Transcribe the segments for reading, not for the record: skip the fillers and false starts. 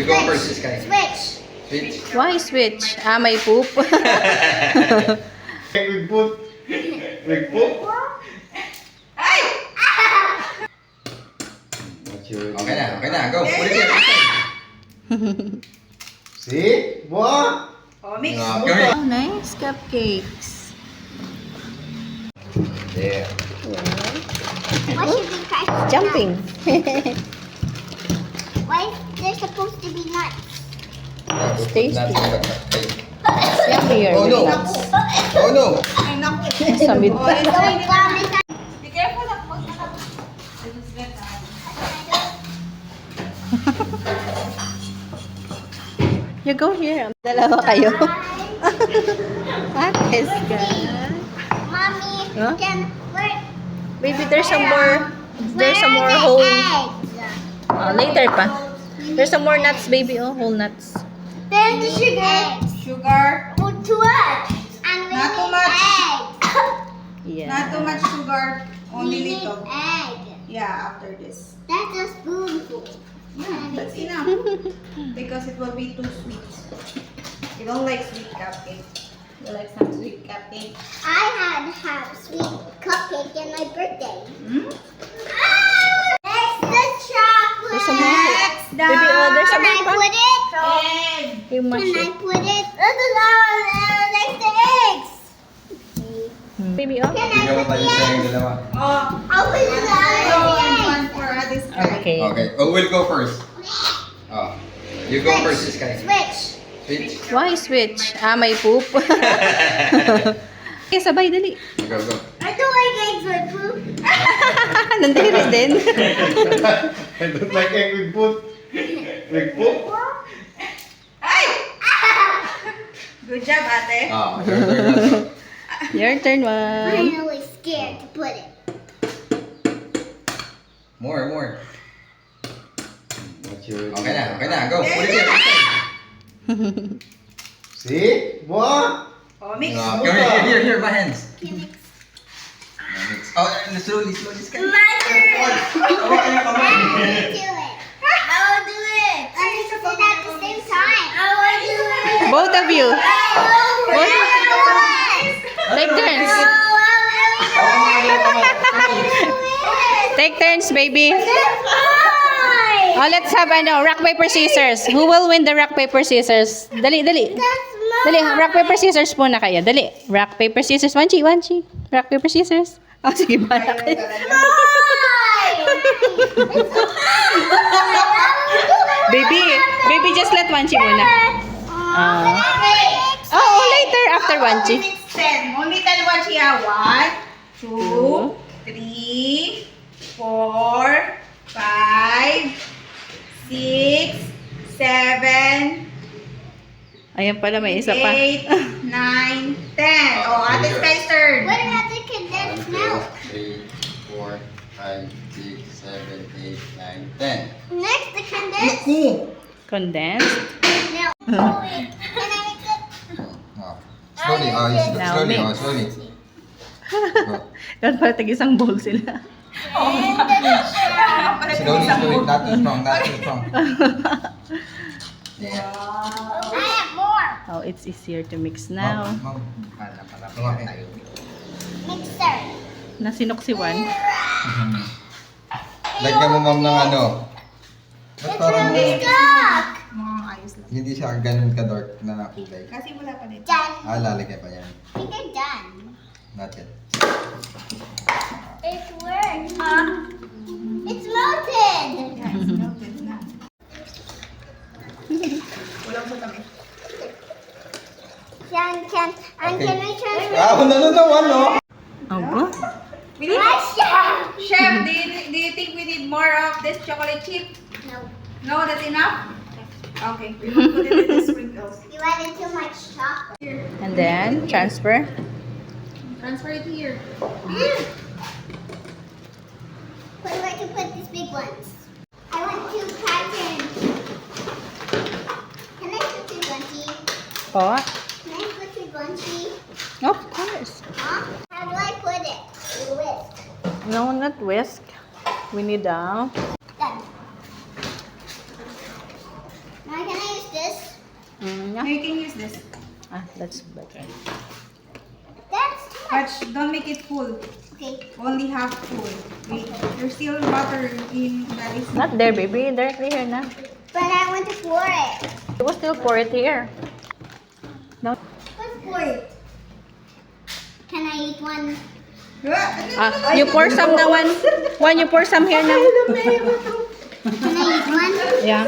You go first, Sky. Switch. Switch. Why switch? Ah, may poop. We put. We put. Okay na. Go. Put it here. See? What? Oh, mix. Come here. Oh, nice cupcakes. Yeah. What should we try? Jumping. Why is there supposed to be nuts? It's tasty. Oh Yummier no. with nuts. Oh no. Samid pa. Be careful of You go here. Dalawa kayo. What is that? Mommy, Huh? where? Baby, there's some more. There's some more whole. Later pa. There's some more nuts, baby. Oh, whole nuts. Then the sugar. Sugar. Oh, too much. And we Not too need much. egg. Yeah. Not too much sugar. We Only need little. egg. Yeah, after this. That's a spoonful. Yeah, that's enough. Because it will be too sweet. You don't like sweet cupcake. You like some sweet cupcake. I had to have sweet cupcake in my birthday. Hmm? Next, the chocolate. There's some more. Baby, oh, there's some Can I more pa. put it? Egg. Yung Can I mushroom. put it? Next to eggs. Baby, oh. Can I Ikaw put tayo the sa eggs? dalawa. Oh. I'll put it So, on one for this guy. Okay. Okay. Oh, we'll go first. Oh. You go first, Sky. Switch. Switch. Why switch? Ah, may poop. Okay, sabay, dali. Go. I don't like eggs with poop. Nandiri din. I don't like egg with food. With food? Ay! Good job, ate. Ah, your turn na to. Your turn, I'm one. really scared to put it. More. Okay na. Go. Put it here. See? What? Oh, mix. Come here, my hands. Can mix. Oh, slowly, Sky. My turn. I will do it. I will do it. Let's do it at the same time. I will do it. Both of you. Both. Take turns. Take turns, baby. Oh, let's have rock, paper, scissors. Who will win the rock, paper, scissors? Dali. Dali, rock, paper, scissors muna kayo. Dali. Rock, paper, scissors. Wanchi. Rock, paper, scissors. Oh, sige, bala kayo. Baby, just let Wanchi muna. Later, after Wanchi. Mix 10. Only 10 what siya. 1, 2, 3, 4, 5, 6, 7, Ayan pala, may isa pa. 8, 9, 10. Oh, ate Sky's turn. What about the condensed milk? 3, 4, 5, 6, 7, 8, 9, 10. Next, the condensed Naku! Condensed. milk. Oh, wait. Can I mix it? Oh. Slowly. Now Slowly. mix. Slowly. Dapat pala tig-isang bowl sila. And the chocolate. Slowly. Not too strong. Yeah. I have more. Oh, it's easier to mix now. Ma'am. Okay. Mixer. Nasinok si Juan. Lagyan mo, ma'am, ng ano. Ba't parang Stuck. Mukhang ayos lang. hindi siya ganun ka-dark na kulay? Kasi wala pa dito. Done. Lalagyan pa yan. I think I'm done. Not yet. It worked. It's melted. Yeah, it's melted na. Walang po kami. Can I transfer? No. Aba? We need, Russia. Chef, do you think we need more of this chocolate chip? No. No, that's enough? Okay, we will put it in the sprinkles. You added too much chocolate. And then, transfer. Transfer it here. Where do I can put these big ones? I want two patterns. Can I put two bunchy? Po. Can I put two bunchy? Of course. Huh? How do I put it? You whisk. No, not whisk. We need Done. Now Now you can use this. Ah, that's better. That's too much. But don't make it full. Okay. Only half full. Wait, there's still water in that is Not there, baby. Directly here na. But I want to pour it. You will still pour it here. No. Let's pour it. Can I eat one? Ah, you pour some na one. One, you pour some here now. Can I eat one? Yeah.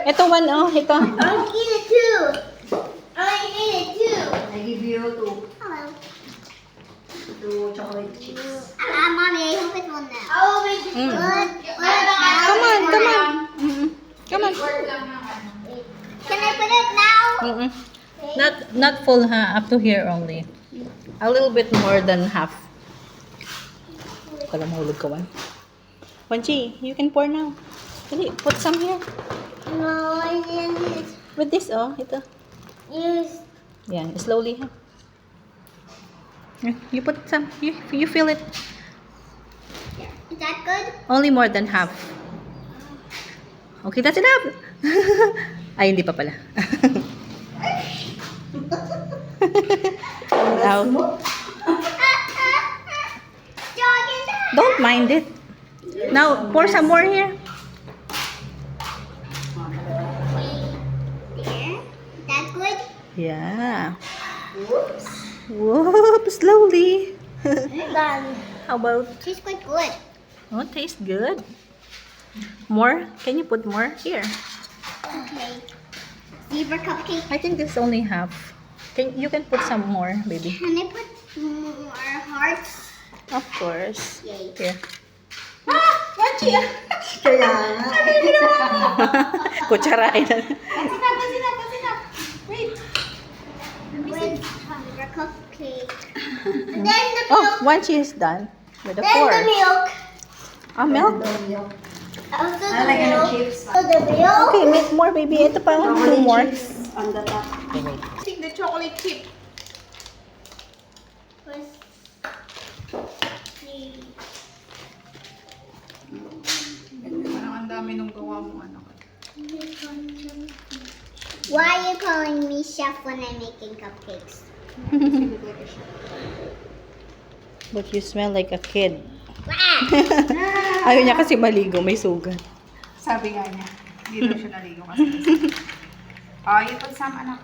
Ito one, oh. Ito. I'll eat it too. I'll eat it too. I give you Hello. two chocolate chips. Mommy, I hope it's one now. I will make it Mm. good. Come on, come on. Come on. Can I put it now? Mm-mm. Not full, ha? Up to here only. A little bit more than half. Kala mahulog ka, Wan. Wanchi, you can pour now. Dali, put some here. No, I didn't. With this, oh. Ito. Use. Yan, slowly, ha? You put some. You feel it. Is that good? Only more than half. Okay, that's enough. Ay, hindi pa pala. Now, Jogging. don't mind it. Now, pour some more here. There. That good? Yeah. Whoop, slowly. Done. How about? Tastes quite good. Oh, tastes good. More? Can you put more? Here. Okay. Zebra cupcake. I think this is only half. You can put some more, baby. Can I put more hearts? Of course. Yay. Here. Kaya nga. Kutsarain na. That's enough. Wait. With zebra cupcake. And then the Oh, milk. one cheese done. With the Then four. the milk. Ah, milk? Also I the like the milk. chips. Also the milk. Okay, make more, baby. Ito pa, two Chocolate more. chips on the top. Okay, wait. Take the chocolate chip. Parang ang dami nung gawa mo, anak. Why are you calling me chef when I'm making cupcakes? But you smell like a kid. Wah! Ayaw niya kasi maligo, may sugat. Sabi nga niya, hindi daw siya naligo kasi. Oh, you put some, anak.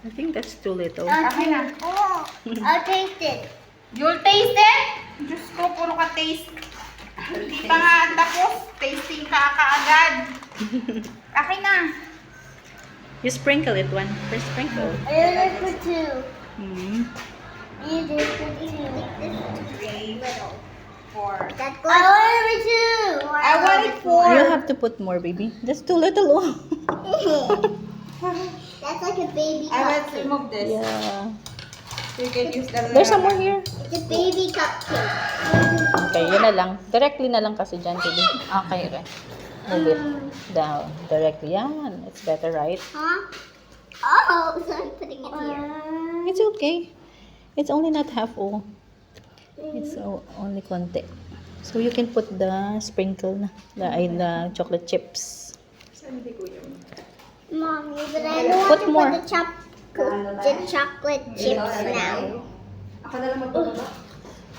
I think that's too little. Okay na. Oh, I'll taste it. You'll taste it? Diyos ko, puro ka taste. Hindi pa nga tapos. Tasting ka kaagad. Okay na. You sprinkle it one. First sprinkle. I like for two. Mm. You do it for two. 3, 4. That's good. I want it for two. I want it 4. You have to put more, baby. That's too little. Oh. That's like a baby Let's cupcake. remove this. Yeah. So you can use the There's some more here. It's a baby cupcake. Okay, yun na lang. Directly na lang kasi dyan, baby. Okay, okay. Move it down. Directly. Yan. It's better, right? Huh? Oh, so I'm putting it here. It's okay. It's only not half full. It's only konti. So you can put the sprinkle na, the chocolate chips. Mommy, but I don't Put want to more. put the chocolate chips now. Ako na lang magpapaba.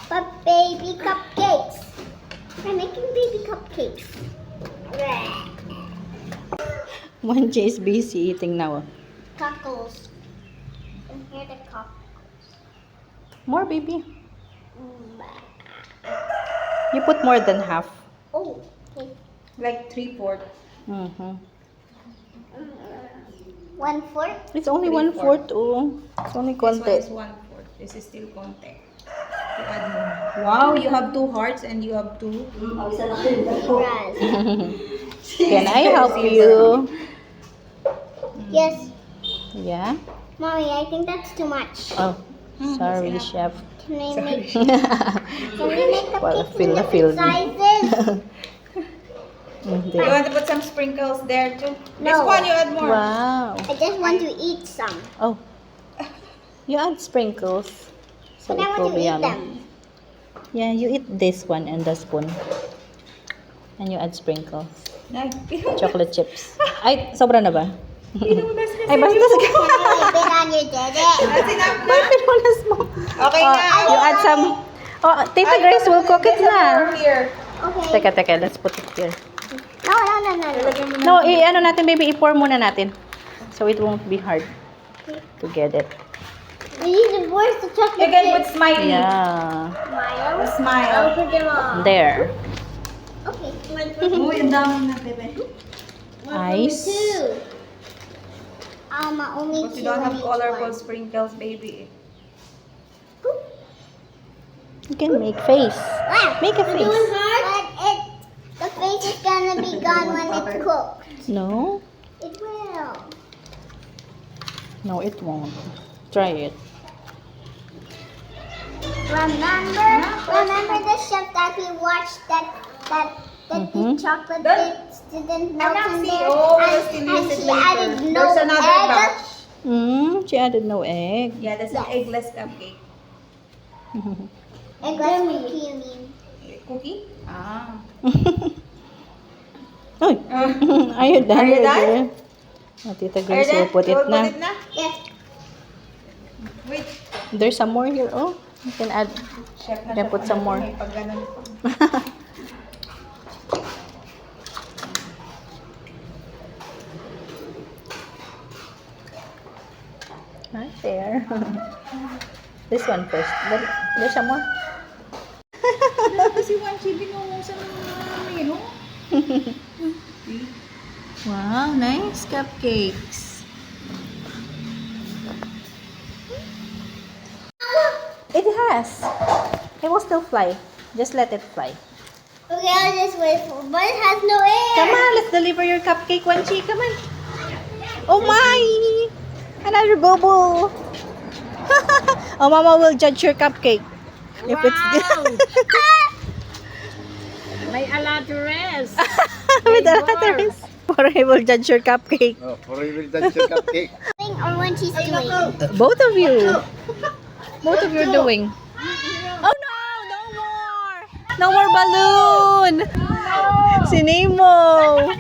But baby cupcakes. I'm making baby cupcakes. Manji is busy eating now. Cockles. And here the cock. More, baby. You put more than half. Oh, okay. Like 3/4. Mm-hmm. 1/4. It's only 1/4. Oh, it's only This one konti. is 1/4. This is still konti. You add more. Wow, you have 2 hearts and you have 2. Ang isa na kayo. Raz. Can I help you? Yes. Yeah. Mommy, I think that's too much. Oh, sorry, chef. Can I make can I make Para cupcakes feel in na different feel. sizes? Hindi. You want to put some sprinkles there too? This No. one you add more. Wow. I just want to eat some. Oh. You add sprinkles. So But I it want will to be eat yummy. them. Yeah, you eat this one and the spoon. And you add sprinkles. Nice. Chocolate chips. Ay, sobra na ba? Ay, bastos ka. Been on your dede. That's enough na. Ay, pinunas mo. Okay Oh, na. you add some... Oh, Tita Grace will cook it na. Here. Okay. Teka, let's put it here. No. No, ano natin, baby, i-pour muna natin. So it won't be hard to get it. We need to force the chocolate Again, chip. with smiley. Yeah. Smile. Smile. I'll put them all. There. Okay. Uy, ang dami na, bebe. Ice. Two. Only But you two don't have on each colorful one. sprinkles, baby. You can make face. Ah, Make a we're face. doing hard. But the face is gonna be gone when it's cooked. No? It will. No, it won't. Try it. Remember the chef that we watched that the Mhm. chocolate That- bits didn't I'm melt not in seeing- there, oh, we'll and, still and use it she later. added no There's another egg. batch. She added no egg. Yeah, that's an Yes. eggless cupcake. Eggless cookie, you mean? Cookie? Ah. Oy, are you done? Are you with done? it? Oh, Tita Grace will put it na. Yes. Wait. There's some more here. Oh, you can add. Chef na Then siya. put some more. May pag ganun. Right there. This one first. There's some more. Kasi one chibi nung sa menu. Wow, nice cupcakes. It has. It will still fly. Just let it fly. Okay, I'll just wait for. But it has no egg. Come on, let's deliver your cupcake, Wanchi. Come on. Oh my! Another bubble. Oh, Mama will judge your cupcake. If it's good. May alatures. With the others. For I will judge your cupcake. Oh, forever that's your cupcake. Or when she's doing. Both of you. Both of you are doing. Oh no! No more! No more balloon! Si Nemo!